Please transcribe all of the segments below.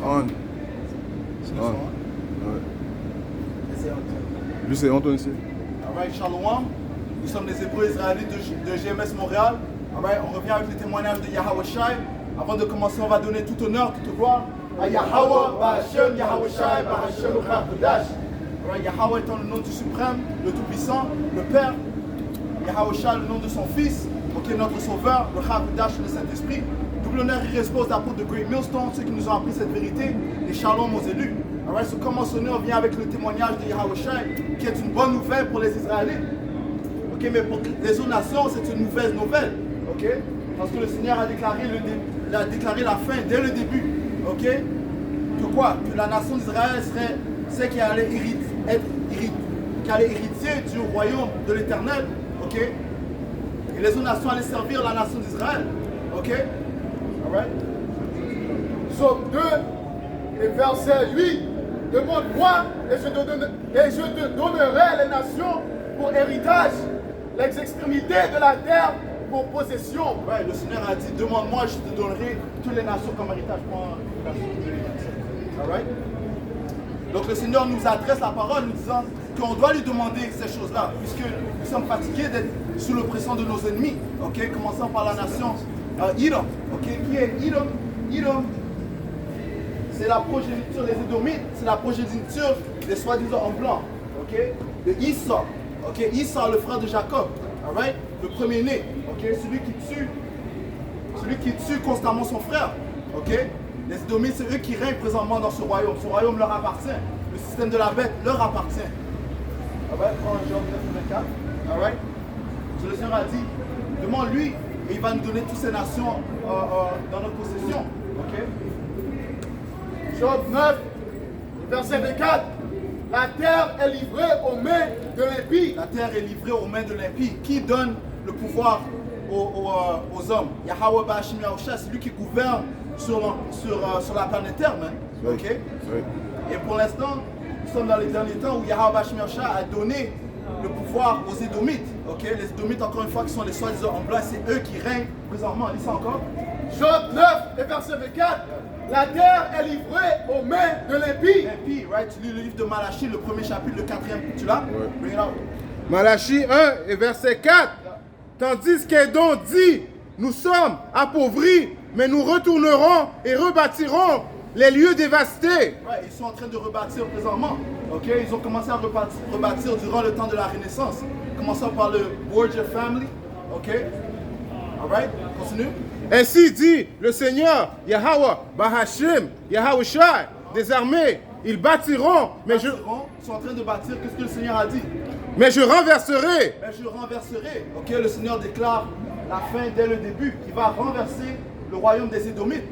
on. It's on. Ouais. Et c'est on. Lui, c'est Antoine ici. Alright, Shalom. Nous sommes des Hébreux israélites de GMS Montréal. Alright, on revient avec le témoignage de Yahweh Shai. Avant de commencer, on va donner tout honneur, toute gloire à Yahweh, Bahashem, Yahweh Shai, Bahashem, le Chakodash. Alright, Yahweh étant le nom du suprême, le tout-puissant, le Père. Yahweh Shai, le nom de son Fils, ok, notre Sauveur, le Chakodash, le Saint-Esprit. Double honneur et respect aux apôtres de Great Millstone, ceux qui nous ont appris cette vérité, et Shalom aux élus. Alright, so commençons, on vient avec le témoignage de Yahweh Shai, qui est une bonne nouvelle pour les Israélites. Ok, mais pour les autres nations, c'est une mauvaise nouvelle. Ok, parce que le Seigneur a déclaré, la fin dès le début. Ok, que quoi? Que la nation d'Israël serait celle qui allait hériter du royaume de l'Éternel. Ok, et les autres nations allaient servir la nation d'Israël. Ok, alright. Psaume 2 et verset 8. Demande-moi et je te donnerai les nations pour héritage, les extrémités de la terre pour possession. Ouais, le Seigneur a dit, demande-moi, je te donnerai toutes les nations comme héritage. Alright? Donc le Seigneur nous adresse la parole, nous disant qu'on doit lui demander ces choses-là, puisque nous sommes fatigués d'être sous l'oppression de nos ennemis. Ok, commençons par la nation Edom. Ok, qui est Edom? Edom, c'est la progéniture des Édomites, c'est la progéniture des soi-disant en blanc. Ok, de Esau. Ok, Esau, le frère de Jacob. Alright, le premier-né. Ok, celui qui tue constamment son frère. Ok, les Édomites, c'est eux qui règnent présentement dans ce royaume. Ce royaume leur appartient. Le système de la bête leur appartient. Alright, prends Job 9, 24. Alright, le Seigneur a dit, demande-lui et il va nous donner toutes ces nations dans notre possession. Ok. Job 9, verset 24. La terre est livrée aux mains de l'impie. La terre est livrée aux mains de l'impie. Qui donne le pouvoir aux hommes? Yahweh Bahashim Yahushua, c'est lui qui gouverne sur la planète Terre, man. Ok? Oui. Et pour l'instant, nous sommes dans les derniers temps où Yahweh Bahashim Yahushua a donné le pouvoir aux Édomites. Ok? Les Édomites, encore une fois, qui sont les soi-disant en blanc, c'est eux qui règnent présentement. Lis ça encore. Job 9 et verset 24. La terre est livrée aux mains de l'impie. L'impie, right? Tu lis le livre de Malachie, le premier chapitre, le 4e. Tu l'as? Ouais. Bring it out. Malachie 1 et verset 4. Tandis qu'Édom dit, nous sommes appauvris, mais nous retournerons et rebâtirons les lieux dévastés. Ouais, ils sont en train de rebâtir présentement. Ok, ils ont commencé à rebâtir durant le temps de la Renaissance. Commençons par le Borgia Family. Ok, alright, continue. Ainsi dit le Seigneur, Yahweh, Bahashim, Yahweh Shai, des armées. Ils bâtiront, Ils sont en train de bâtir. Qu'est-ce que le Seigneur a dit? mais je renverserai. Mais je renverserai. Ok, le Seigneur déclare la fin dès le début. Il va renverser le royaume des Édomites.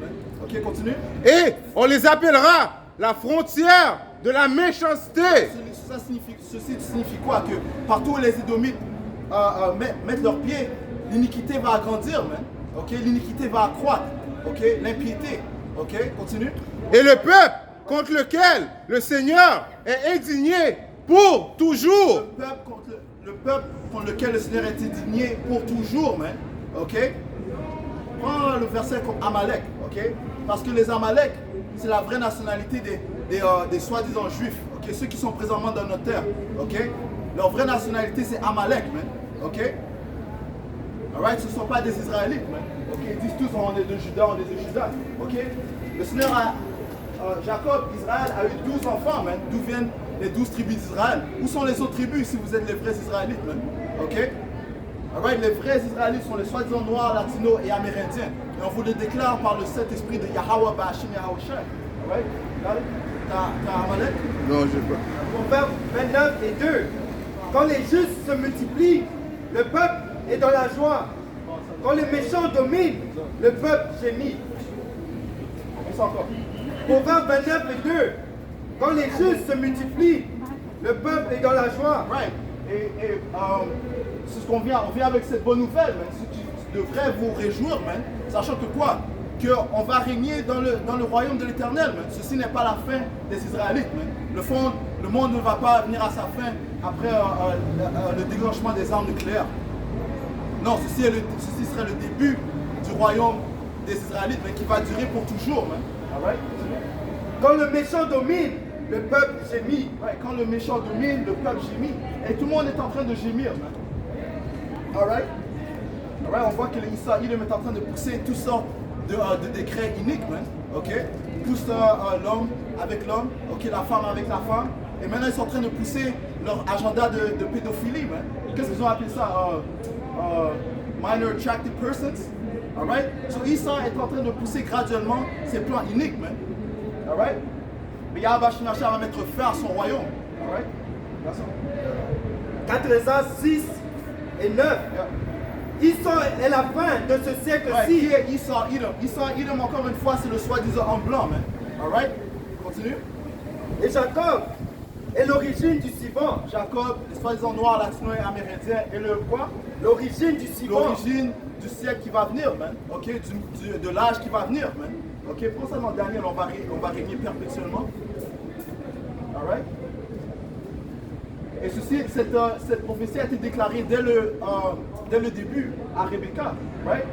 Ok, continue. Et on les appellera la frontière de la méchanceté. Ceci signifie quoi? Que partout où les Édomites mettent leurs pieds, l'iniquité va agrandir, man. Ok, l'iniquité va accroître. Ok, l'impiété. Ok, continue. Et le peuple contre lequel le Seigneur est indigné pour toujours. Le peuple contre lequel le Seigneur est indigné pour toujours, man. Ok? Prends le verset comme Amalek, ok? Parce que les Amalek, c'est la vraie nationalité des soi-disant juifs, ok? Ceux qui sont présentement dans notre terre, ok? Leur vraie nationalité, c'est Amalek, man. Ok? Alright? Ce ne sont pas des Israélites, man. Ok? Ils disent tous on est de Juda, on est de Juda, ok? Le Seigneur Jacob, Israël, a eu 12 enfants, man. D'où viennent les 12 tribus d'Israël? Où sont les autres tribus si vous êtes les vrais Israélites, man? Ok? Alright, les vrais Israélites sont les soi-disant noirs, latinos et amérindiens. Et on vous le déclare par le Saint-Esprit de Yahweh Bahashim Yahushua. Alright? T'as Amalek? Non, j'ai pas. Proverbe 29 et 2. Quand les justes se multiplient, le peuple est dans la joie. Quand les méchants dominent, le peuple gémit. On s'en encore. Proverbe 29 et 2. Quand les justes se multiplient, le peuple est dans la joie. Right. Et c'est ce qu'on vient, on vient avec cette bonne nouvelle, man. Ce qui devrait vous réjouir, man. Sachant que quoi? Qu'on va régner dans le royaume de l'Éternel, man. Ceci n'est pas la fin des Israélites, man. Le monde ne va pas venir à sa fin après le déclenchement des armes nucléaires. Non, ceci serait le début du royaume des Israélites, mais qui va durer pour toujours, man. Alright? Quand le méchant domine, le peuple gémit. Ouais, quand le méchant domine, le peuple gémit. Et tout le monde est en train de gémir. Alright? Alright, on voit que l'Israël est en train de pousser toutes sortes de décrets iniques, man. Ok? Pousse l'homme avec l'homme, ok, la femme avec la femme. Et maintenant, ils sont en train de pousser leur agenda de pédophilie, man. Qu'est-ce qu'ils ont appelé ça? Minor attracted persons. Alright? So, Isa est en train de pousser graduellement ses plans iniques, man. Alright? Mais Yahweh Shemashah va mettre fin à son royaume. Alright? That's all. 4 Esdras 6 et 9. Isa est la fin de ce Ouais, siècle-ci. qui est Esau Edom? Esau Edom, encore une fois, c'est le soi-disant homme blanc, man. Alright? Continue. Et Jacob est l'origine du Sivan. Jacob, le soi-disant noir latino et amérindien, et le quoi? L'origine du Sivan. L'origine du siècle qui va venir, man. Ok? De l'âge qui va venir, man. Ok? Prends ça dans Daniel, on va régner perpétuellement. Alright? Et ceci, cette prophétie a été déclarée dès le début à Rebecca. Right?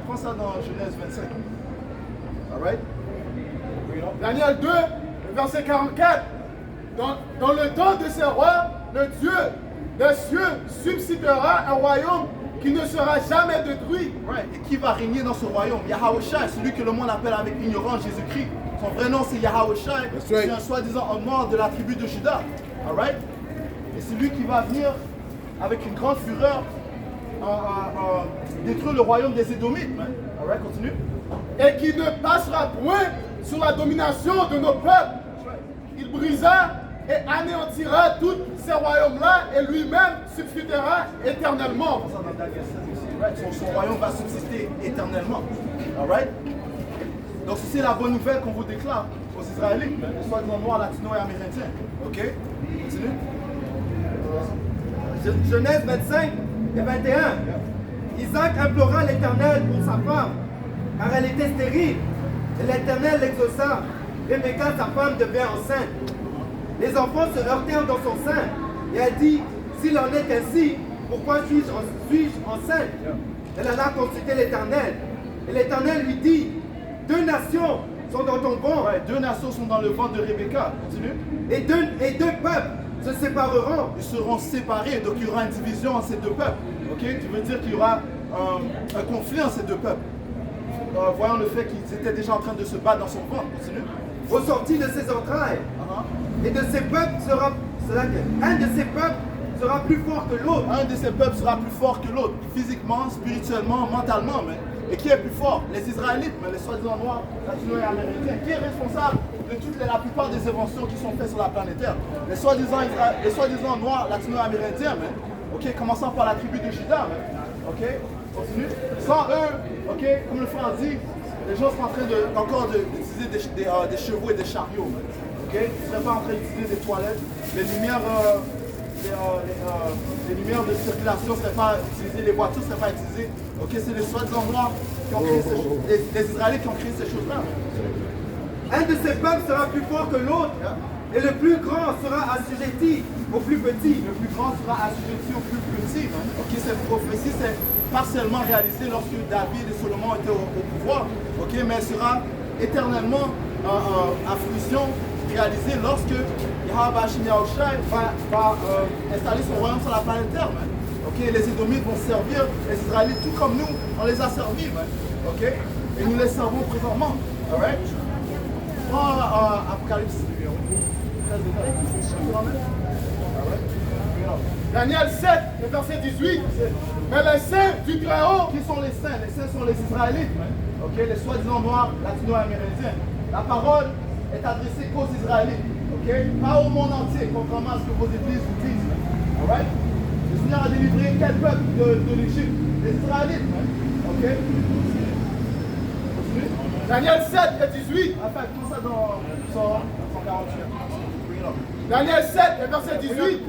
Prends ça dans Genèse 25. Alright? Daniel 2, verset 44. Dans le temps de ces rois, le Dieu des cieux subsistera un royaume qui ne sera jamais détruit. Right. Et qui va régner dans ce royaume? Yahweh Shai, celui que le monde appelle avec ignorance Jésus-Christ. Son vrai nom c'est Yahweh Shai. right. C'est un soi-disant homme noir de la tribu de Juda. Alright? Et c'est lui qui va venir avec une grande fureur détruire le royaume des Édomites. Man. Alright, continue. Et qui ne passera point sur la domination de nos peuples. Il brisa et anéantira tous ces royaumes-là et lui-même subsistera éternellement. Ça dans Daniel 16 aussi. Right? Son royaume va subsister éternellement. Alright? Donc c'est la bonne nouvelle qu'on vous déclare aux Israélites, man. Les soi-disant noirs, latino et amérindiens. Ok? Continue. Genèse 25 et 21. Isaac implora l'Éternel pour sa femme, car elle était stérile. Et l'Éternel l'exauça. Rebecca, sa femme, devint enceinte. Les enfants se heurtèrent dans son sein. Et elle dit, s'il en est ainsi, pourquoi suis-je enceinte? Elle alla consulter l'Éternel. Et l'Éternel lui dit, 2 nations sont dans ton ventre. Ouais, 2 nations sont dans le ventre de Rebecca. Continue. Et deux peuples se sépareront. Ils seront séparés, donc il y aura une division entre ces 2 peuples. Ok? Tu veux dire qu'il y aura un conflit entre ces 2 peuples. Voyant le fait qu'ils étaient déjà en train de se battre dans son ventre. Continue. Au sorti de ses entrailles. Et de ces peuples un de ces peuples sera plus fort que l'autre. Un de ces peuples sera plus fort que l'autre, physiquement, spirituellement, mentalement. Mais. Et qui est plus fort? Les Israélites, mais les soi-disant noirs, latino et amérindiens. Qui est responsable de la plupart des inventions qui sont faites sur la planète Terre? Les soi-disant noirs, latino et amérindiens, mais. Ok, commençant par la tribu de Juda, mais. Ok, continue. Sans eux, ok, comme le frère dit, les gens sont en train encore d'utiliser des chevaux et des chariots. Mais. Ok, ils ne seraient pas en train d'utiliser des toilettes. Les lumières de circulation ne seraient pas utilisées, les voitures ne seraient pas utilisées. Ok, c'est les soi-disant noirs qui ont créé ces choses, les Israélites qui ont créé ces choses-là. Un de ces peuples sera plus fort que l'autre, et le plus grand sera assujetti au plus petit. Le plus grand sera assujetti au plus petit. Ok, cette prophétie s'est partiellement réalisée lorsque David et Salomon étaient au pouvoir. Ok, mais elle sera éternellement à fruition réalisée lorsque Yahweh Shai va installer son royaume sur la planète Terre. Man. Ok, les Édomites vont servir les Israélites tout comme nous, on les a servis. Man. Ok, et nous les servons présentement. Alright? Apocalypse. Daniel 7, le verset 18. Mais les saints du Très-Haut, Qui sont les saints? Les saints sont les Israélites. Ok, les soi-disant noirs, latino-amérindiens. La parole est adressée qu'aux Israélites. Ok, pas au monde entier, contrairement à ce que vos églises vous disent. Alright? Le Seigneur a délivré quel peuple de l'Égypte? Les Israélites. Ok? Continue. Daniel 7 et 18. Enfin, tout ça dans Psaume 148. Daniel 7 et verset 18.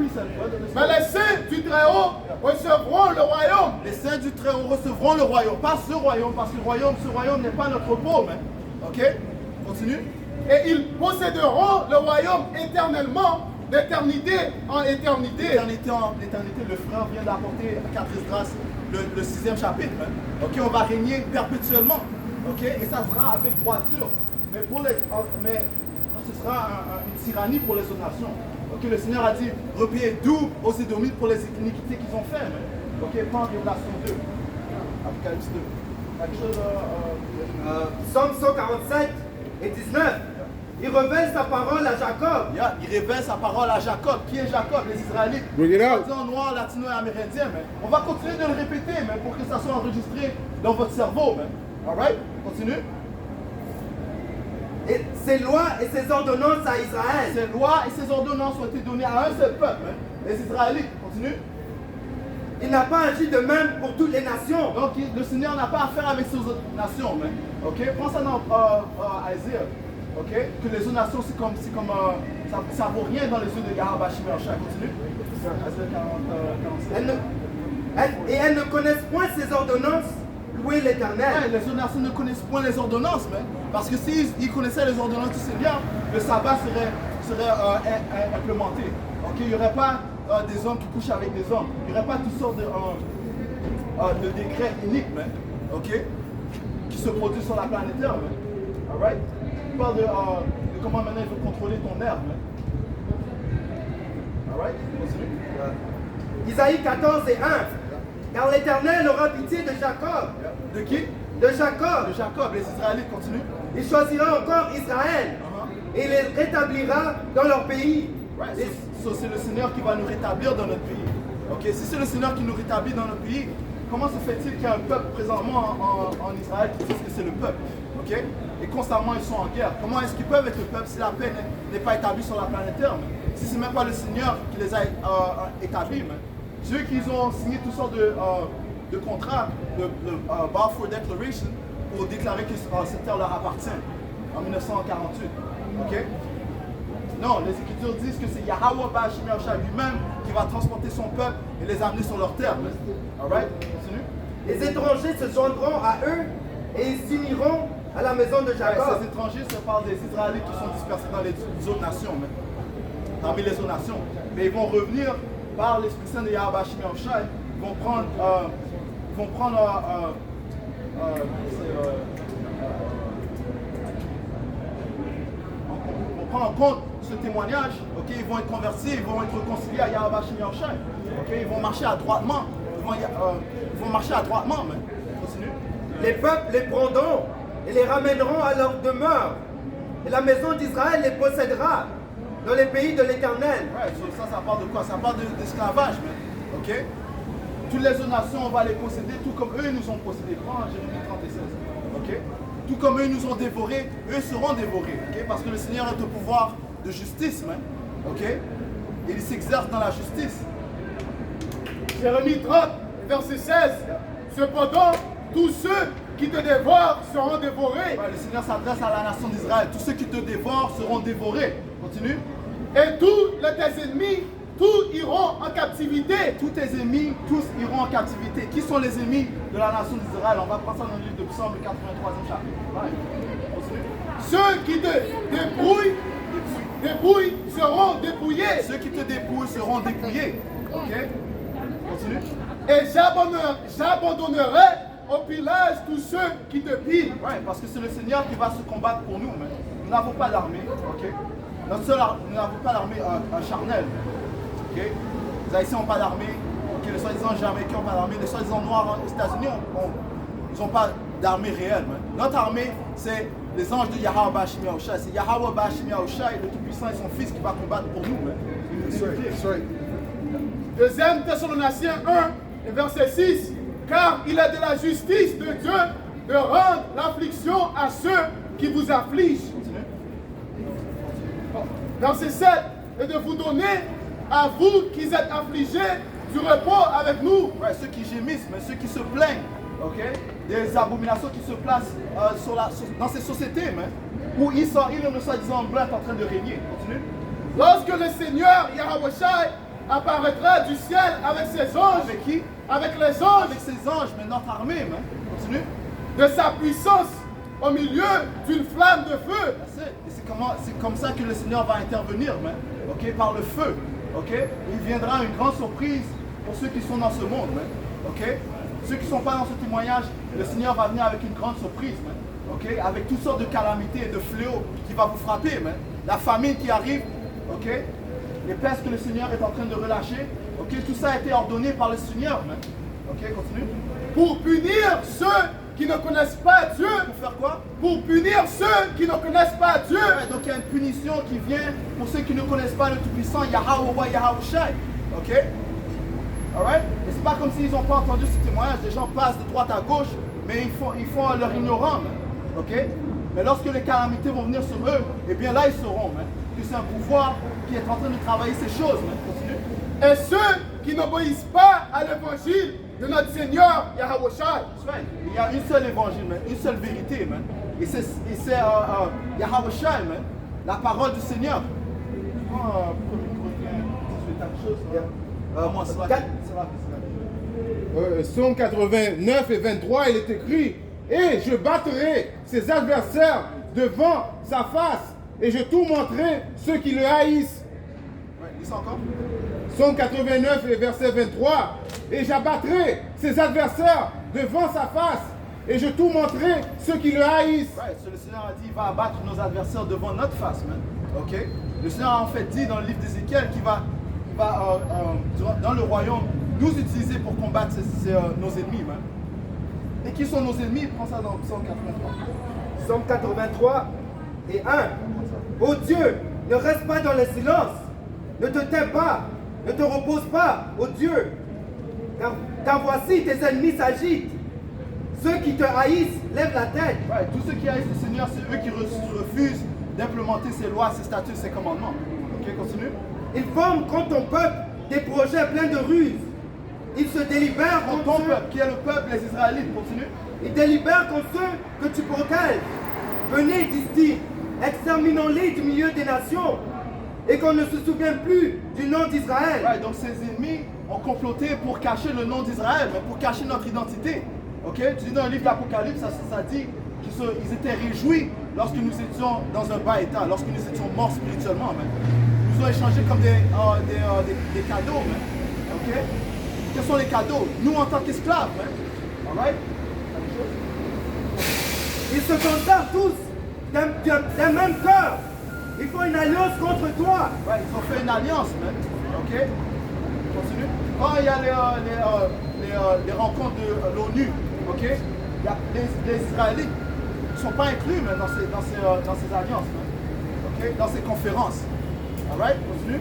Mais les saints du Très-Haut recevront le royaume. Les saints du Très-Haut recevront le royaume. Pas ce royaume, parce que ce royaume n'est pas notre peau. Ok? Continue. Et ils posséderont le royaume éternellement, d'éternité en éternité. L'éternité en éternité, le frère vient d'apporter à 4 Esdras le 6e chapitre. Ok, on va régner perpétuellement. Ok, et ça sera avec droiture. Mais ce sera une tyrannie pour les autres nations. Ok, le Seigneur a dit, repayer double aux Édomites pour les iniquités qu'ils ont faites. Ok, prends Révélation 2. Apocalypse 2. Quelque chose Psaume 147 et 19. Il révèle sa parole à Jacob. Yeah, il révèle sa parole à Jacob. Qui est Jacob? Les Israélites. Bring it out. On dit en noir, latino et amérindien. Mais on va continuer de le répéter, mais pour que ça soit enregistré dans votre cerveau. Alright? Continue. Et ses lois et ses ordonnances à Israël. Ces lois et ces ordonnances ont été données à un seul peuple. Les Israélites. Continue. Il n'a pas agi de même pour toutes les nations. Donc le Seigneur n'a pas affaire avec ces autres nations. Ok? Prends ça dans Isaiah. Ok? Que les autres nations, c'est comme ça vaut rien dans les yeux de Yahweh Shimei. Continue. Isaiah 47. Et elles ne connaissent point ses ordonnances. Louez Ouais, l'Éternel. les autres nations ne connaissent point les ordonnances, parce que s'ils connaissaient les ordonnances du Seigneur, le sabbat serait implémenté. Ok? Il n'y aurait pas des hommes qui couchent avec des hommes. Il n'y aurait pas toutes sortes de décrets uniques, ok? Qui se produisent sur la planète Terre. Alright? Il parle de comment maintenant il faut contrôler ton nerf. Alright? Continue. Isaïe 14 et 1. Car l'Éternel aura pitié de Jacob. De qui? De Jacob. De Jacob. Les Israélites continuent. Il choisira encore Israël. Et il les rétablira dans leur pays. Right. C'est le Seigneur qui va nous rétablir dans notre pays. Ok, si c'est le Seigneur qui nous rétablit dans notre pays, comment se fait-il qu'il y a un peuple présentement en Israël qui dit que c'est le peuple? Ok, et constamment ils sont en guerre. Comment est-ce qu'ils peuvent être le peuple si la paix n'est pas établie sur la planète Terre? Si c'est même pas le Seigneur qui les a établis. Ceux qui ont signé toutes sortes de contrats, de Balfour Declaration, pour déclarer que cette terre leur appartient en 1948. Ok? Non, les Écritures disent que c'est Yahweh Bashim Yahushua lui-même qui va transporter son peuple et les amener sur leur terre. Alright? Continue. Les étrangers se joindront à eux et ils s'uniront à la maison de Jacob. Ces étrangers se parlent des Israélites qui sont dispersés dans les autres nations, parmi les autres nations. Mais ils vont revenir par l'Esprit Saint de Yahweh Bashim Yahushua. Ils vont prendre en compte ce témoignage, ok, ils vont être convertis, ils vont être réconciliés à Yahweh Bashim Yahushua, ok, ils vont marcher adroitement, ils vont marcher adroitement, continue. Les peuples les prendront et les ramèneront à leur demeure, et la maison d'Israël les possédera dans les pays de l'Éternel. Ouais, ça parle de quoi? Ça parle d'esclavage, ok. Toutes les autres nations, on va les posséder, tout comme eux nous ont possédés. Prends Jérémie 30 et 16, ok. Tout comme eux nous ont dévorés, eux seront dévorés, ok? Parce que le Seigneur est au pouvoir de justice, ok? Et il s'exerce dans la justice. Jérémie 30, verset 16. Cependant, tous ceux qui te dévorent seront dévorés. Ouais, le Seigneur s'adresse à la nation d'Israël. Tous ceux qui te dévorent seront dévorés. Continue. Et tous tes ennemis, tous iront en captivité. Tous tes ennemis, tous iront en captivité. Qui sont les ennemis de la nation d'Israël? On va prendre ça dans le livre de Psaume, le 83e chapitre. Ouais. Continue. Ceux qui te dépouillent seront dépouillés. Ceux qui te dépouillent seront dépouillés. Ok? Continue. Et j'abandonnerai au pillage tous ceux qui te pillent. Ouais, parce que c'est le Seigneur qui va se combattre pour nous. Nous n'avons pas d'armée. Ok? Nous n'avons pas d'armée charnelle. Ok? Les Haïtiens n'ont pas d'armée. Ok? Les soi-disant Jamaïcains n'ont pas d'armée. Les soi-disant Noirs aux États-Unis ils n'ont pas d'armée réelle. Notre armée, c'est les anges de Yahweh Bashim Yahushua. C'est Yahweh Bashim Yahushua et le Tout-Puissant et son Fils qui va combattre pour nous. Deuxième Thessaloniciens 1, verset 6. Car il est de la justice de Dieu de rendre l'affliction à ceux qui vous affligent. Verset 7. Et de vous donner à vous qui êtes affligés du repos avec nous. Ouais, ceux qui gémissent, mais ceux qui se plaignent, ok, des abominations qui se placent dans ces sociétés, où ils le soi-disant blanc est en train de régner. Continue. Lorsque le Seigneur Yahweh Shai apparaîtra du ciel avec ses anges. Avec qui? Avec les anges. Avec ses anges, mais notre armée, continue. De sa puissance au milieu d'une flamme de feu. C'est comme ça que le Seigneur va intervenir, ok, par le feu. Ok? Il viendra une grande surprise pour ceux qui sont dans ce monde. Ok? Ceux qui ne sont pas dans ce témoignage, le Seigneur va venir avec une grande surprise. Ok? Avec toutes sortes de calamités et de fléaux qui va vous frapper. la famine qui arrive, ok, les pestes que le Seigneur est en train de relâcher, ok, tout ça a été ordonné par le Seigneur, man. Ok, continue. Pour punir ceux qui ne connaissent pas Dieu. Pour faire quoi? Pour punir ceux qui ne connaissent pas Dieu. Ouais, donc il y a une punition qui vient pour ceux qui ne connaissent pas le Tout-Puissant, Yahweh, Yahawashi. Ok? Alright? Et c'est pas comme s'ils n'ont pas entendu ce témoignage. Les gens passent de droite à gauche, mais ils font leur ignorant. Man. Ok? Mais lorsque les calamités vont venir sur eux, eh bien là ils sauront man, que c'est un pouvoir qui est en train de travailler ces choses. Man. Continue. Et ceux qui n'obéissent pas à l'évangile de notre Seigneur Yahawashi. Right. Il y a une seule évangile, man, une seule vérité, man. Et c'est Yahawashi, man, la parole du Seigneur. Moi, c'est là. Psaume 89 et 23, il est écrit: et je battrai ses adversaires devant sa face, et je tourmenterai ceux qui le haïssent. Ouais, lis ça encore. Psaume 89 et verset 23, et j'abattrai ses adversaires devant sa face, et je tourmenterai ceux qui le haïssent. Right. So, le Seigneur a dit, il va abattre nos adversaires devant notre face, man. Ok? Le Seigneur a en fait dit dans le livre d'Ézéchiel qu'il va dans le royaume nous utiliser pour combattre nos ennemis, man. Et qui sont nos ennemis? Prends ça dans Psaume 83. Psaume 83 et 1. Ô Dieu, ne reste pas dans le silence. Ne te tais pas. Ne te repose pas, ô Dieu. Car voici tes ennemis s'agitent. Ceux qui te haïssent lèvent la tête. Ouais, tous ceux qui haïssent le Seigneur, c'est eux qui refusent d'implémenter ses lois, ses statuts, ses commandements. Ok, continue. Ils forment contre ton peuple des projets pleins de ruses. Ils se délibèrent Contre contre ton ceux, peuple, qui est le peuple, les Israélites, continue. ils délibèrent contre ceux que tu protèges. Venez, disent-ils, exterminons-les du milieu des nations, et qu'on ne se souvienne plus du nom d'Israël. Ouais, donc ces ennemis ont comploté pour cacher le nom d'Israël, mais pour cacher notre identité. Ok, tu dis dans le livre de l'Apocalypse, ça dit qu'ils étaient réjouis lorsque nous étions dans un bas état, lorsque nous étions morts spirituellement. Man. Ils nous ont échangés comme des cadeaux. Man. Ok, quels sont les cadeaux? Nous en tant qu'esclaves. Alright? Ils se conservent tous d'un même cœur. Ils font une alliance contre toi. Ouais, ils ont fait une alliance, man. Ok? Continue. Quand il y a les rencontres de l'ONU, ok? Il y a les Israélites ne sont pas inclus man, dans ces alliances, man. Ok? Dans ces conférences. Alright? Continue.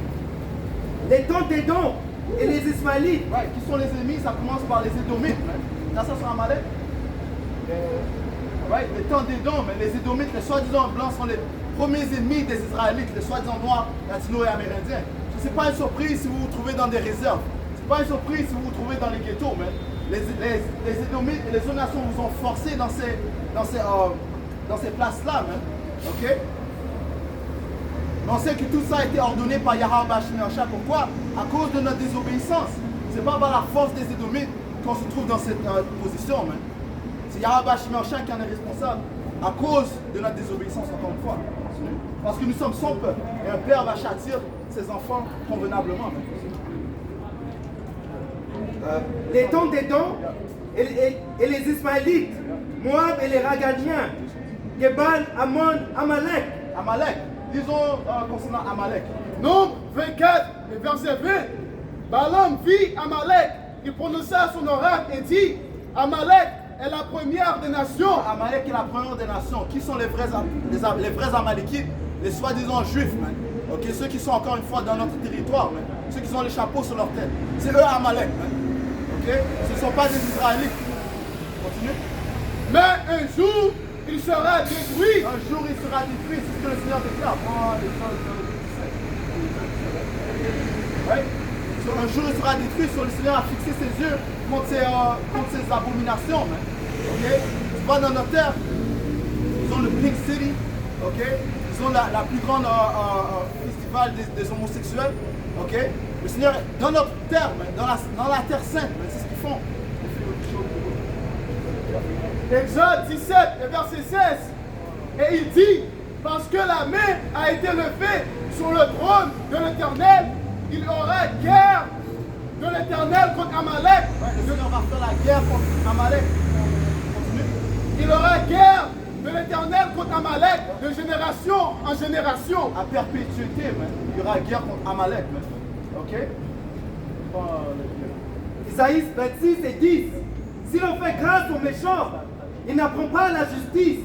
Les tentes des dons et les Ismaélites. Ouais, qui sont les ennemis? Ça commence par les Édomites, man. Là, ça sur Amalek. Right? Les temps des dons, mais les Édomites, les soi-disant blancs sont les premiers ennemis des Israélites, les soi-disant noirs, latinos et amérindiens. Ce n'est pas une surprise si vous vous trouvez dans des réserves. Ce n'est pas une surprise si vous vous trouvez dans les ghettos, man. Les Édomites et les autres nations vous ont forcé dans ces places-là, man. Ok? Mais on sait que tout ça a été ordonné par Yahweh Bashmiacha. Pourquoi? À cause de notre désobéissance. Ce n'est pas par la force des Édomites qu'on se trouve dans cette position, man. C'est Yahweh Bashmiacha qui en est responsable à cause de notre désobéissance, encore une fois. Parce que nous sommes son peuple. Et un père va châtir ses enfants convenablement. Les tentes des dons et les Ismaélites, Moab et les Raganiens, Gebal, Ammon, Amalek. Amalek. Disons concernant Amalek. Nombre 24 et verset 20. Balaam vit Amalek. Il prononça son oracle et dit: Amalek est la première des nations. Amalek est la première des nations. Qui sont les vrais Amalékites? Les soi-disant juifs, man. Ok, ceux qui sont encore une fois dans notre territoire, man. Ceux qui ont les chapeaux sur leur tête. C'est eux Amalek, man. Ok? Ce ne sont pas des Israélites. Continue. Mais un jour, il sera détruit. Un jour il sera détruit, c'est ce que le Seigneur déclare. Ouais. Un jour il sera détruit, le Seigneur a fixé ses yeux contre ces abominations. Man. Okay? Tu vas dans notre terre, ils ont le Pink City, okay? Ils ont la plus grande festival des homosexuels. Okay? Le Seigneur, dans notre terre, man, dans la terre sainte, man, c'est ce qu'ils font. Exode 17 et verset 16. Et il dit: parce que la main a été levée sur le trône de l'Éternel, il y aura guerre de l'Éternel contre Amalek. Ouais, le Seigneur va faire la guerre contre Amalek. Continue. Il y aura guerre de l'Éternel contre Amalek. Amalek de génération en génération. À perpétuité, man. Il y aura guerre contre Amalek, man. Ok? Isaïe 26 et 10. Si l'on fait grâce aux méchants, il n'apprend pas la justice.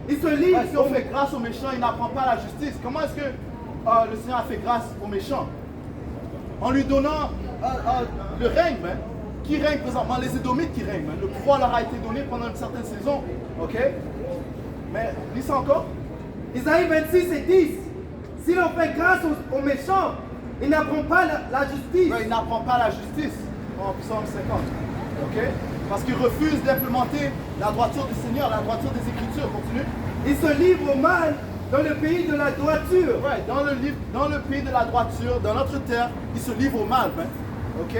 Il se livre Si on fait grâce aux méchants, il n'apprend pas la justice. Comment est-ce que le Seigneur a fait grâce aux méchants? En lui donnant le règne, man. Qui règne présentement? Les Édomites qui règnent, man. Le pouvoir leur a été donné pendant une certaine saison. Ok? Mais, lis ça encore. Isaïe 26 et 10. Si l'on fait grâce aux méchants, il n'apprend pas la justice. Ouais, il n'apprend pas la justice en Psaume 50. Ok? Parce qu'il refuse d'implémenter la droiture du Seigneur, la droiture des Écritures. Continue. Il se livre au mal dans le pays de la droiture. Ouais, dans le pays de la droiture, dans notre terre, il se livre au mal. Man. Ok?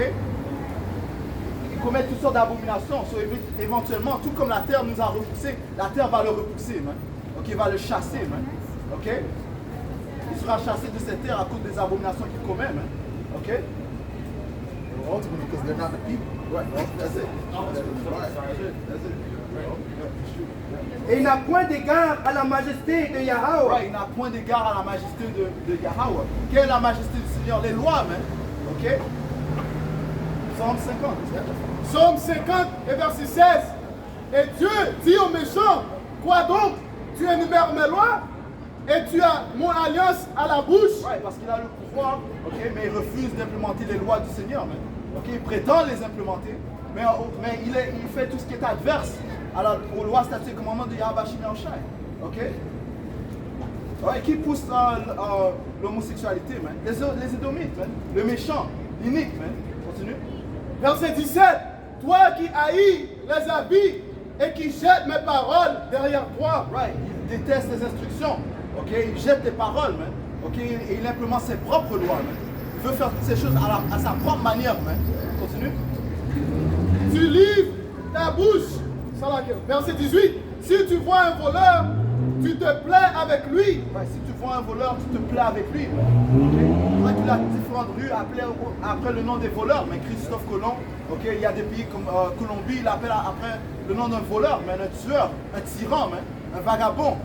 Il commet toutes sortes d'abominations. So, éventuellement, tout comme la terre nous a repoussés, la terre va le repousser. Man. Ok? Il va le chasser. Man. Ok? Il sera chassé de cette terre à cause des abominations qu'il commet. Man. Ok? Ultimately, because they're not the people. Ouais, that's it. Et il n'a point d'égard à la majesté de Yahweh. Ouais, il n'a point d'égard à la majesté de Yahweh. Quelle est la majesté du Seigneur? Les lois, man. Ok? Psaume 50. Psaume 50 et verset 16. Et Dieu dit aux méchants, quoi donc? Tu énumères mes lois et tu as mon alliance à la bouche. Ouais, parce qu'il a le pouvoir, ok, mais il refuse d'implémenter les lois du Seigneur, man. Ok, il prétend les implémenter, mais il fait tout ce qui est adverse aux lois, statuts et commandements de Yahweh Shim Yahushai. Ok? Ouais, qui pousse l'homosexualité, man? Les Édomites, man. Le méchant, l'inique, man. Continue. Verset 17. Toi qui haïs les habits et qui jettes mes paroles derrière toi. Right, il déteste les instructions. Ok, il jette les paroles, man. Ok, et il implémente ses propres lois, man. Il veut faire toutes ces choses à sa propre manière, man. Continue. Tu livres ta bouche. Verset 18. Si tu vois un voleur, tu te plais avec lui. Ouais, si tu vois un voleur, tu te plais avec lui. Okay. Il y a différentes rues appelées après le nom des voleurs. Mais Christophe Colomb, okay, il y a des pays comme Colombie, il appelle après le nom d'un voleur, mais un tueur, un tyran, man, un vagabond.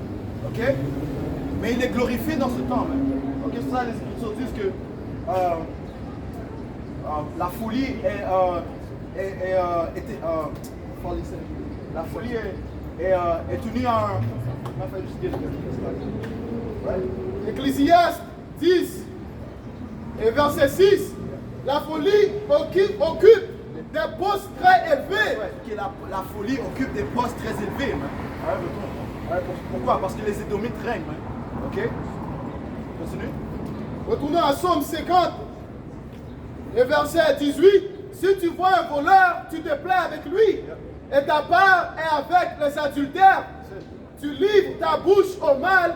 Okay. Mais il est glorifié dans ce temps. Okay, c'est ça, les Écritures disent que la folie est unie à un... Ecclésiaste 10 et verset 6. La folie occupe des postes très élevés. Ouais, que la folie occupe des postes très élevés. Man. Ouais, pourquoi? Parce que les Édomites règnent. Man. Ok? Continue. Retournons à Psaume 50 et verset 18. Si tu vois un voleur, tu te plais avec lui. Et ta part est avec les adultères. Tu livres ta bouche au mal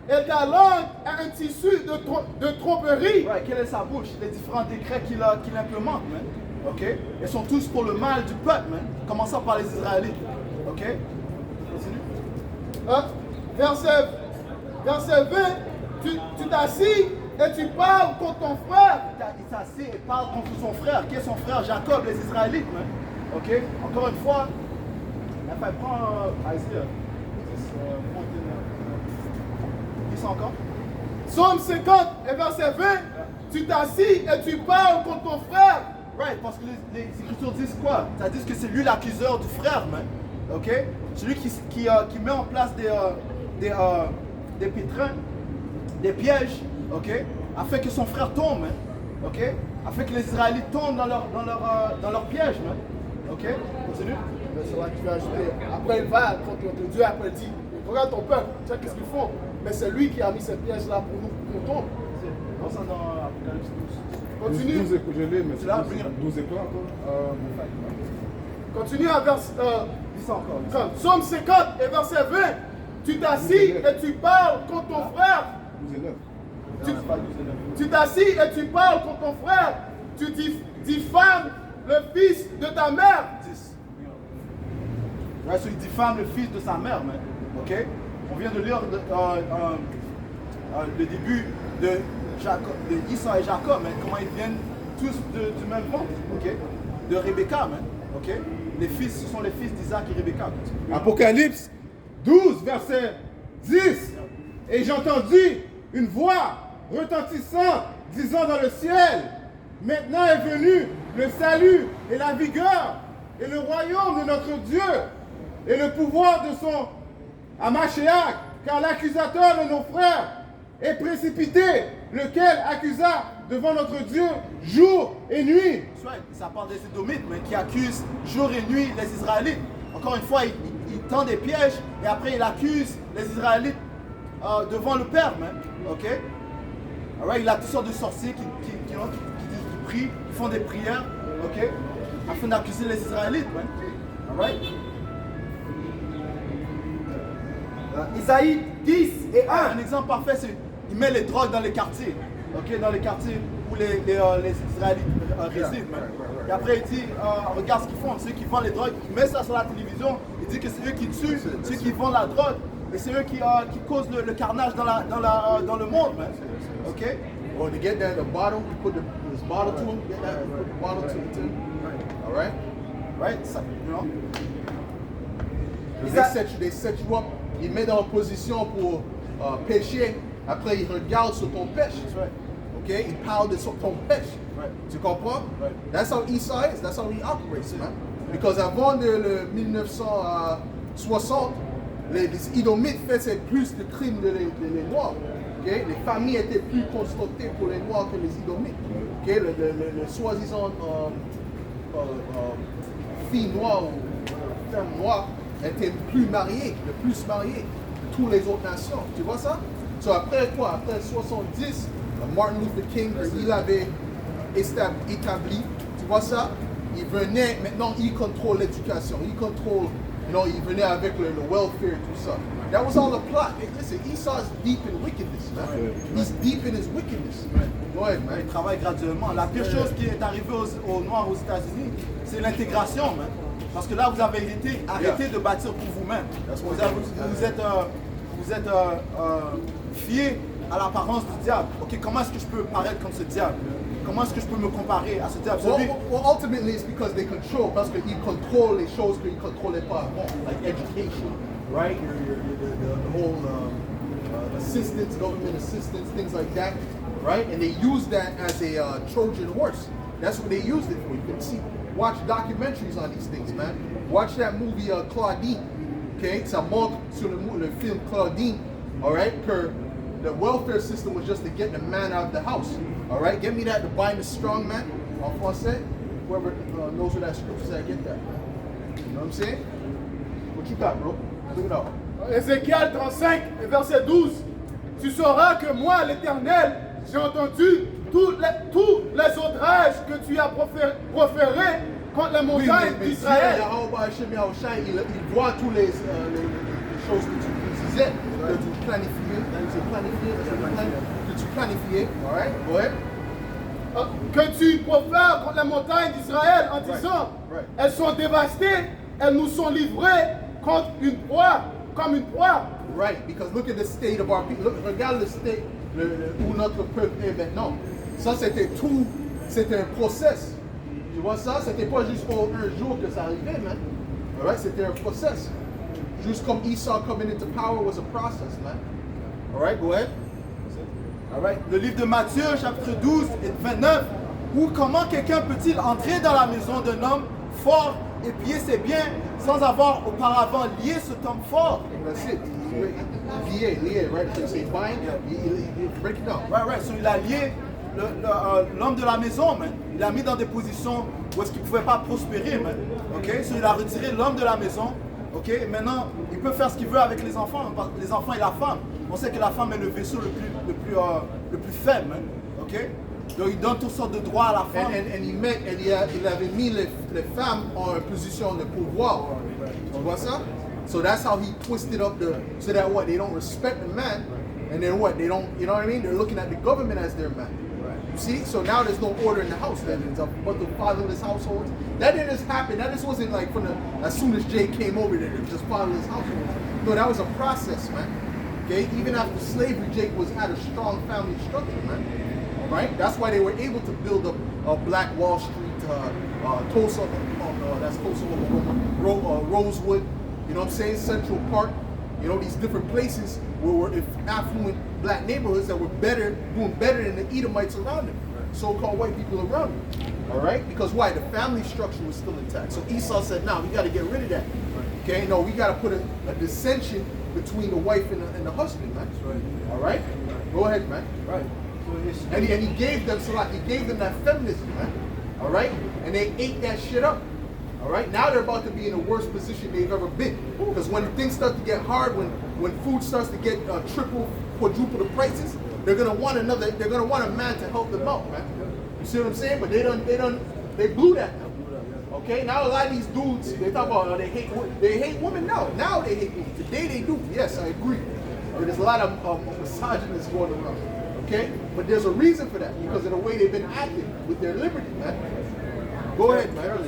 et ta langue est un tissu de tromperie. Ouais, quelle est sa bouche? Les différents décrets qu'il implémente, man. Ok? Ils sont tous pour le mal du peuple, man. Commençant par les Israélites. Ok? Continue. Verset 20. Tu t'assis et tu parles contre ton frère. Il s'assied et parle contre son frère. Qui est son frère? Jacob, les Israélites, man. Ok? Encore une fois, enfin, prends Isaiah. Dis ça encore. Psaume 50 et verset 20. Tu t'assis et tu parles contre ton frère. Right, parce que les Écritures disent quoi? Ça dit que c'est lui l'accuseur du frère, man. Ok? Celui qui met en place des pétrins, des pièges, ok? Afin que son frère tombe, man. Ok? Afin que les Israélites tombent dans leur piège, man. Ok? Continue. C'est là que tu vas ajouter. Après, il va contre Dieu, après il dit, regarde ton peuple, tu sais qu'est-ce qu'ils font. Mais c'est lui qui a mis cette piège-là pour nous, pour qu'on tombe. On s'en dans Apocalypse 12. Continue. 12 écoutes, je l'ai, mais là, c'est 12 éclats encore. Continue à verset. Dis ça encore. Psaume 50 et verset 20. Tu t'assis et tu parles contre ton frère. 12 et 9. Tu t'assis et tu parles contre ton frère. Tu diffames le fils de ta mère. 10. Ouais, so il diffame le fils de sa mère, man. Ok? On vient de lire le début de Esau et Jacob, man. Comment ils viennent tous du même ventre, ok? De Rebecca, man. Ok? Les fils, ce sont les fils d'Isaac et Rebecca. Apocalypse 12, verset 10. Et j'entendis une voix retentissante disant dans le ciel, maintenant est venu le salut et la vigueur et le royaume de notre Dieu et le pouvoir de son Amashéach, car l'accusateur de nos frères est précipité, lequel accusa devant notre Dieu jour et nuit. Ça parle des Édomites, mais qui accusent jour et nuit les Israélites. Encore une fois, il tend des pièges et après il accuse les Israélites devant le Père même. Ok? Alright, il a toutes sortes de sorciers qui prient, qui font des prières, ok? Afin d'accuser les Israélites. Alright? Isaïe 10 et 1. Un exemple parfait, c'est il met les drogues dans les quartiers. Ok? Dans les quartiers où les Israélites résident. Et après il dit, regarde ce qu'ils font, ceux qui vendent les drogues, il met ça sur la télévision, il dit que c'est eux qui tuent, ceux qui vendent la drogue, et c'est eux qui causent le carnage dans le monde, man. Ok? Well, to get that, the bottle, you put this bottle to him, get that, put the bottle to him too. All right? Right? So, you know? They set you up, ils mettent en position pour pêcher, après ils regardent sur ton pêche. Right. Ok? Ils parlent sur ton pêche. Right. Tu comprends? Right. That's how Esau is, that's how he operates, man. Because avant le 1960, les Idomites faisaient plus de crimes que les Noirs. Okay? Les familles étaient plus constructées pour les Noirs que les Idomites. Okay? Le soi-disant fille noire ou femme noire était plus mariée que toutes les autres nations. Tu vois ça? So après quoi? Après 70, Martin Luther King, il avait établi, tu vois ça? Il venait, maintenant il contrôle l'éducation, il contrôle, il venait avec le welfare et tout ça. That was all a plot. Hey, listen, Esau's deep in wickedness, man. He's deep in his wickedness. Go ahead, man. Il travaille graduellement. La pire chose qui est arrivée aux Noirs aux États-Unis, c'est l'intégration, man. Parce que là, vous avez été arrêté de bâtir pour vous-même. Vous êtes fié à l'apparence du diable. Ok, comment est-ce que je peux paraître comme ce diable? Comment est-ce que je peux me comparer à ce diable? Well, ultimately, it's because they control. Parce qu'ils contrôlent les choses qu'ils ne contrôlaient pas avant, like education, right? The whole assistance, government assistance, things like that, right? And they use that as a Trojan horse. That's what they used it for. You can see, watch documentaries on these things, man. Watch that movie Claudine, okay? Ça montre sur le film Claudine, all right? Que the welfare system was just to get the man out of the house, all right? Give me that, the bind the strong man, en français. Whoever knows what that scripture said, get that, man. You know what I'm saying? What you got, bro? Look it up. Ézéchiel 35, verset 12. Tu sauras que moi, l'Éternel, j'ai entendu tous les outrages que tu as proférés contre les montagnes d'Israël. Il voit toutes les choses que tu disais, que tu planifiais, all right? Go ahead. Que tu profères contre les montagnes d'Israël en disant, elles sont dévastées, elles nous sont livrées contre une proie, comme une proie. Right, because look at the state of our people. Look, regarde le state où notre peuple est maintenant. Ça, c'était un process. Tu vois ça? C'était pas juste un jour que ça arrivait, man. All right, c'était un process. Juste comme Esau coming into power was a process, man. All right, go ahead. All right. Le livre de Matthieu, chapitre 12 et 29, où comment quelqu'un peut-il entrer dans la maison d'un homme fort et piller ses biens sans avoir auparavant lié cet homme fort? That's it. Lié, right? So you say bind, you break it down. Right. So il a lié l'homme de la maison, man. Il l'a mis dans des positions où est-ce qu'il ne pouvait pas prospérer, man. Ok? So il a retiré l'homme de la maison. Ok? Et maintenant, il peut faire ce qu'il veut avec les enfants et la femme. On sait que la femme est le vaisseau le plus faible, man. Ok? Donc il donne toutes sortes de droits à la femme. Il avait mis les femmes en position de pouvoir. Tu vois ça? So that's how he twisted up so that what, they don't respect the man, and then what, they don't, you know what I mean? They're looking at the government as their man. You see? So now there's no order in the house then. It's about the fatherless households. That didn't just happen. That just wasn't like as soon as Jay came over there, just fatherless households. No, that was a process, man. Okay? Even after slavery, Jake had a strong family structure, man. Right? That's why they were able to build up Black Wall Street, Tulsa, that's Tulsa, Rosewood, you know what I'm saying? Central Park, You know, these different places where were affluent black neighborhoods that were doing better than the Edomites around them, so-called white people around them. All right? Because why? The family structure was still intact. So Esau said, "No, we got to get rid of that. Okay? No, we got to put a dissension between the wife and the husband, man. All right? Go ahead, man. Right. And he gave them he gave them that feminism, man. All right? And they ate that shit up. All right? Now they're about to be in the worst position they've ever been. Because when things start to get hard, when food starts to get triple, quadruple the prices, they're gonna want a man to help them out, man. You see what I'm saying? But they blew that now. Okay, now a lot of these dudes, they talk about they hate women now. Now they hate women. Today they do. Yes, I agree. But there's a lot of misogynists going around. Okay? But there's a reason for that, because of the way they've been acting with their liberty, man. Go ahead, man.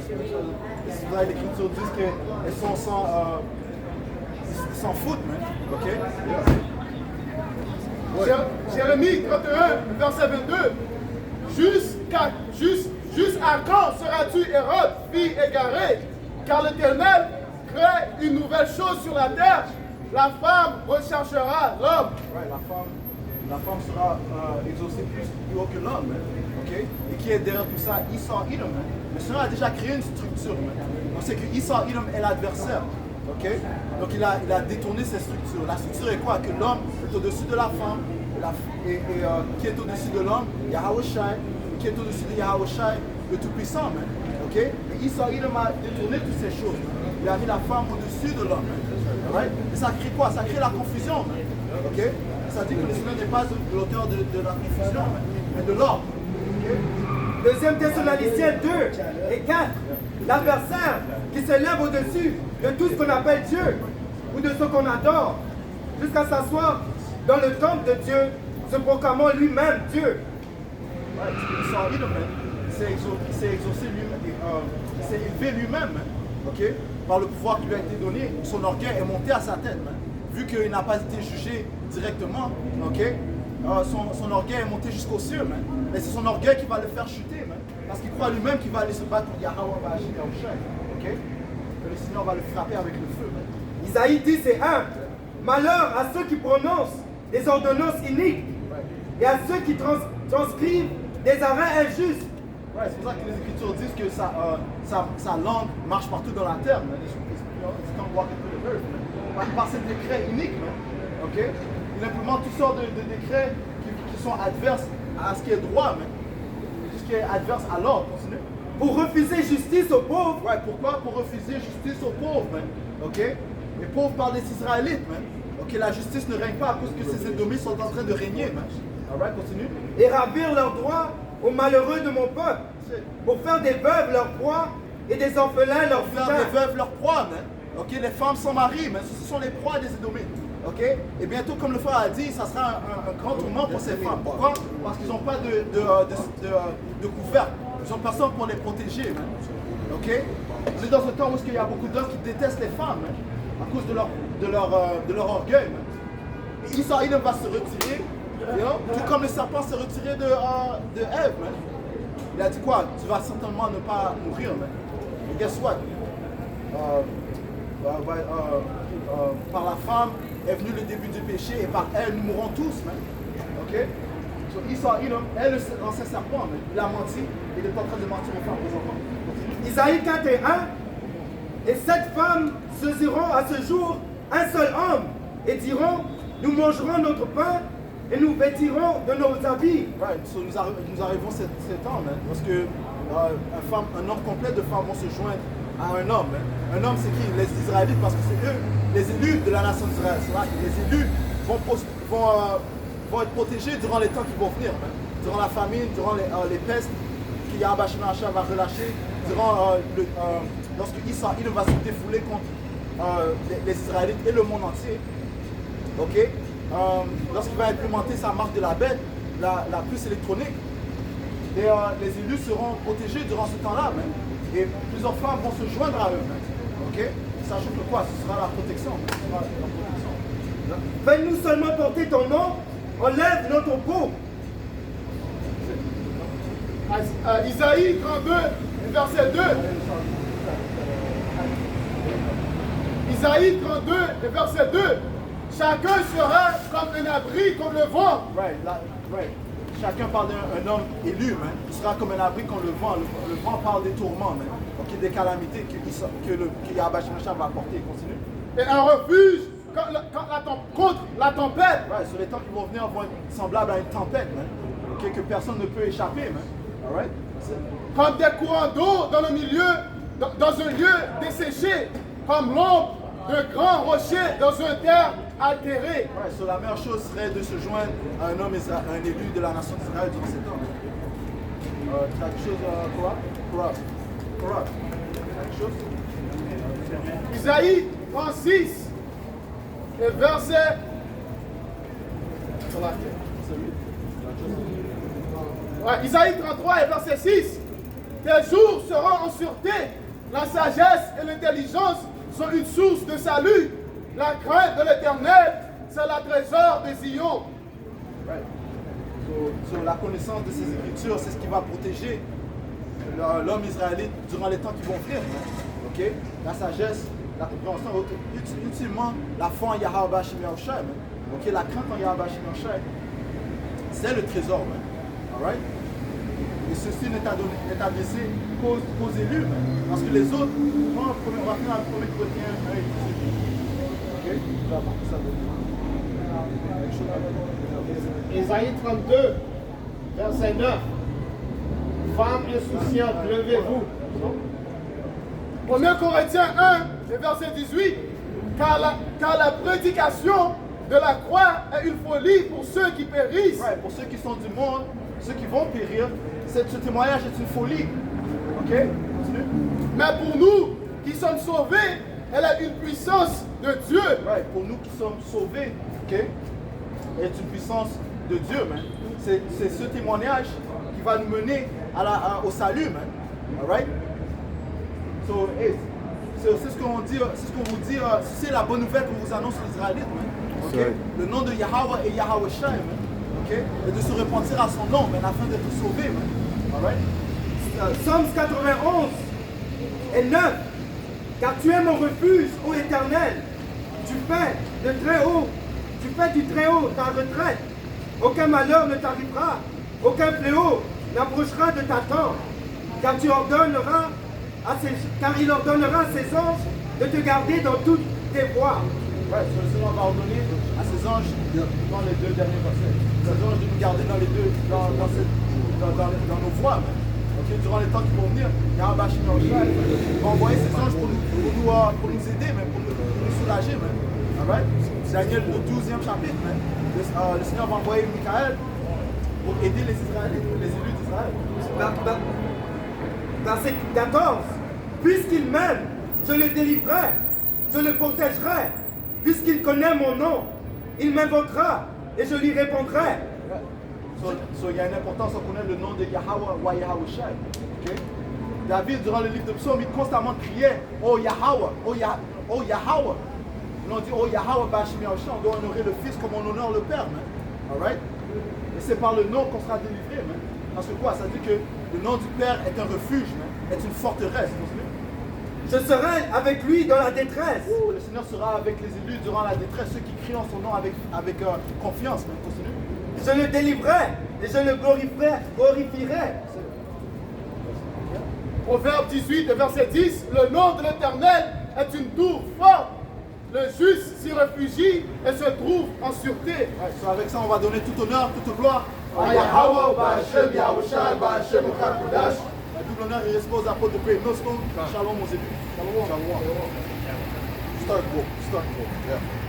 C'est vrai, l'Écriture dit qu'elles sont sans faute, man. Ok? Jérémie 31, verset 22. Jusqu'à quand seras-tu Hérode, fille égarée? Car l'Éternel crée une nouvelle chose sur la terre. La femme recherchera l'homme. Right, la femme sera exaucée plus haut que l'homme, man. Ok? Et qui est derrière tout ça? Esau Edom, man. Le Seigneur a déjà créé une structure, man. On sait que Esau Edom est l'adversaire. Ok? Donc il a détourné cette structure. La structure est quoi? Que l'homme est au-dessus de la femme. Et qui est au-dessus de l'homme? Yahweh Shai. Qui est au-dessus de Yahweh Shai, le Tout-Puissant, man. Ok? Et Esau Edom a détourné toutes ces choses, man. Il a mis la femme au-dessus de l'homme. Right? Et ça crée quoi? Ça crée la confusion, man. Ok? Ça dit que le Seigneur n'est pas l'auteur de la confusion, mais de l'ordre. Okay? 2 Thessaloniciens 2 et 4. L'adversaire qui se lève au-dessus de tout ce qu'on appelle Dieu ou de ce qu'on adore, jusqu'à s'asseoir dans le temple de Dieu, se proclamant lui-même Dieu. Ouais, Esau Edom, il s'est exaucé lui-même, il s'est élevé lui-même, ok, par le pouvoir qui lui a été donné. Son orgueil est monté à sa tête, man. Vu qu'il n'a pas été jugé directement, ok, son orgueil est monté jusqu'aux cieux, man. Mais c'est son orgueil qui va le faire chuter, man. Parce qu'il croit lui-même qu'il va aller se battre pour Yahweh, va agir comme chef, ok. Que le Seigneur va le frapper avec le feu, man. Isaïe 10 et 1. Malheur à ceux qui prononcent des ordonnances iniques et à ceux qui transcrivent des arrêts injustes. Ouais, c'est pour ça que les Écritures disent que sa langue marche partout dans la terre, man. C'est comme walking through the earth, man. Par ces décrets uniques, man. Ok? Il implémente toutes sortes de décrets qui sont adverses à ce qui est droit, man. Tout ce qui est adverse à l'ordre. Continue. Pour refuser justice aux pauvres. Ouais, pourquoi? Pour refuser justice aux pauvres, man. Ok? Les pauvres parlent des Israélites, man. Ok, la justice ne règne pas à cause que ces Édomites sont en train de régner, man. Alright, continue. Et ravir leurs droits aux malheureux de mon peuple. Pour faire des veuves leur proie et des orphelins leur Faire putain. des veuves leur proie, man. Ok, les femmes sans mari, mais ce sont les proies des Édomites. Ok? Et bientôt, comme le frère a dit, ça sera un grand tourment pour ces femmes. Pourquoi? Parce qu'ils n'ont pas de couvercle. Ils n'ont personne pour les protéger, man. Ok? On est dans un temps où il y a beaucoup d'hommes qui détestent les femmes, man, à cause de leur orgueil, man. Et Esau Edom va se retirer, you know, tout comme le serpent s'est retiré de Ève, man. Il a dit quoi? Tu vas certainement ne pas mourir, man. Et guess what? Par la femme est venu le début du péché et par elle nous mourrons tous, man. Ok? So Esau Edom est l'ancien serpent, man. Il a menti, il est en train de mentir aux femmes, aux enfants. Isaïe 4 et 1. Et 7 femmes saisiront à ce jour un seul homme et diront, nous mangerons notre pain et nous vêtirons de nos habits. Right, so nous arrivons ces temps, man, parce que un nombre complet de femmes vont se joindre à un homme. Man. Un homme, c'est qui? Les Israélites, parce que c'est eux, les élus de la nation d'Israël. Les élus vont être protégés durant les temps qui vont venir, man. Durant la famine, durant les pestes que Yahweh Shai va relâcher, durant lorsque Esau Edom va se défouler contre les Israélites et le monde entier. Ok? Lorsqu'il va implémenter sa marque de la bête, la puce électronique, les élus seront protégés durant ce temps-là, même. Et plusieurs femmes vont se joindre à eux, même. Ok? Sachant que quoi? Ce sera la protection. Fais-nous seulement porter ton nom, enlève notre peau. Isaïe 32, verset 2. Isaïe 32, verset 2. chacun sera comme un abri, comme le vent. Right. Chacun parle d'un homme élu, man. Il sera comme un abri contre le vent. Le vent parle des tourments, man. Ok, des calamités que Yahweh Shemashah va apporter. Continue. Et un refuge contre la tempête. Right, sur les temps qui vont venir vont être semblables à une tempête, man. Ok, que personne ne peut échapper, man. Alright? Comme des courants d'eau dans le milieu, dans un lieu desséché, comme l'ombre de grands rochers dans une terre altérée. Ouais, so la meilleure chose serait de se joindre à un homme, un élu de la nation d'Israël durant ces temps. Tu as quelque chose, Corrupt. Tu as quelque chose? Isaïe 36 et verset. Ouais, Isaïe 33 et verset 6. Tes jours seront en sûreté. La sagesse et l'intelligence sont une source de salut. La crainte de l'Éternel, c'est la trésor de Zion. Right. So, la connaissance de ces écritures, c'est ce qui va protéger l'homme israélite durant les temps qui vont venir. Ok? La sagesse, la compréhension, ultimement, la foi en Yahweh Shem Yahushai. Ok? La crainte en Yahweh Shem Yahushai, c'est le trésor. Man. Alright? Et ceci n'est adressé qu'aux élus. Man. Parce que les autres, on va finir dans le 1 Corinthiens 1 et 18. Ok? Je vais apporter ça de Ésaïe 32, verset 9. Femmes insouciantes, levez-vous. 1 Corinthiens 1 et verset 18. Car la prédication de la croix est une folie pour ceux qui périssent. Ouais, pour ceux qui sont du monde, ceux qui vont périr, ce témoignage est une folie. Ok? Continue. Mais pour nous qui sommes sauvés, elle est une puissance de Dieu. Ouais, pour nous qui sommes sauvés, ok? Elle est une puissance de Dieu, man. C'est ce témoignage qui va nous mener au salut, man. Alright? So, hey, c'est ce qu'on dit, c'est ce qu'on vous dit, c'est la bonne nouvelle qu'on vous annonce aux Israélites, man. Ok? Le nom de Yahweh est Yahweh Shai, man. Ok? Et de se repentir à son nom, man, afin d'être sauvé, man. Alright? Psaume 91 et 9. Car tu es mon refuge, ô Éternel. Tu fais du très haut ta retraite. Aucun malheur ne t'arrivera, aucun fléau n'approchera de ta tente. Car il ordonnera à ses anges de te garder dans toutes tes voies. Ouais, le Seigneur va ordonner à ses anges dans les deux derniers versets. Ses anges de nous garder dans les deux, dans nos voies. Man. Okay, durant les temps qui vont venir, Yahweh Shem Yahushai va envoyer ses anges pour nous aider, mais pour nous soulager. Man. Alright? Daniel, le 12e chapitre, man. Le Seigneur va envoyer Michael pour aider les Israélites, les élus d'Israël. Verset 14. Puisqu'il m'aime, je le délivrerai, je le protégerai. Puisqu'il connaît mon nom, il m'invoquera et je lui répondrai. Il y a une importance à connaître le nom de Yahweh ou Yahweh Shai. Okay? David, durant le livre de Psaume, il constamment criait Oh Yahweh, oh Yahweh. On dit Oh Yahweh Bashim Yahushai, on doit honorer le Fils comme on honore le Père. Alright? Et c'est par le nom qu'on sera délivré. Man. Parce que quoi? Ça dit que le nom du Père est un refuge, man, est une forteresse. Je serai avec lui dans la détresse. Oh, le Seigneur sera avec les élus durant la détresse, ceux qui crient en son nom avec confiance. Man. Continue. Je le délivrerai et je le glorifierai. Proverbe 18, verset 10. Le nom de l'Éternel est une tour forte. Le juste s'y réfugie et se trouve en sûreté. Ouais, avec ça, on va donner tout honneur, toute gloire à Yahweh, Ba'Hashem, Yahushai, Ba'Hashem, Uchakudash. La double honneur et respect aux apôtres de Père Noston. Shalom aux élus. Shalom. Start, bro. Yeah.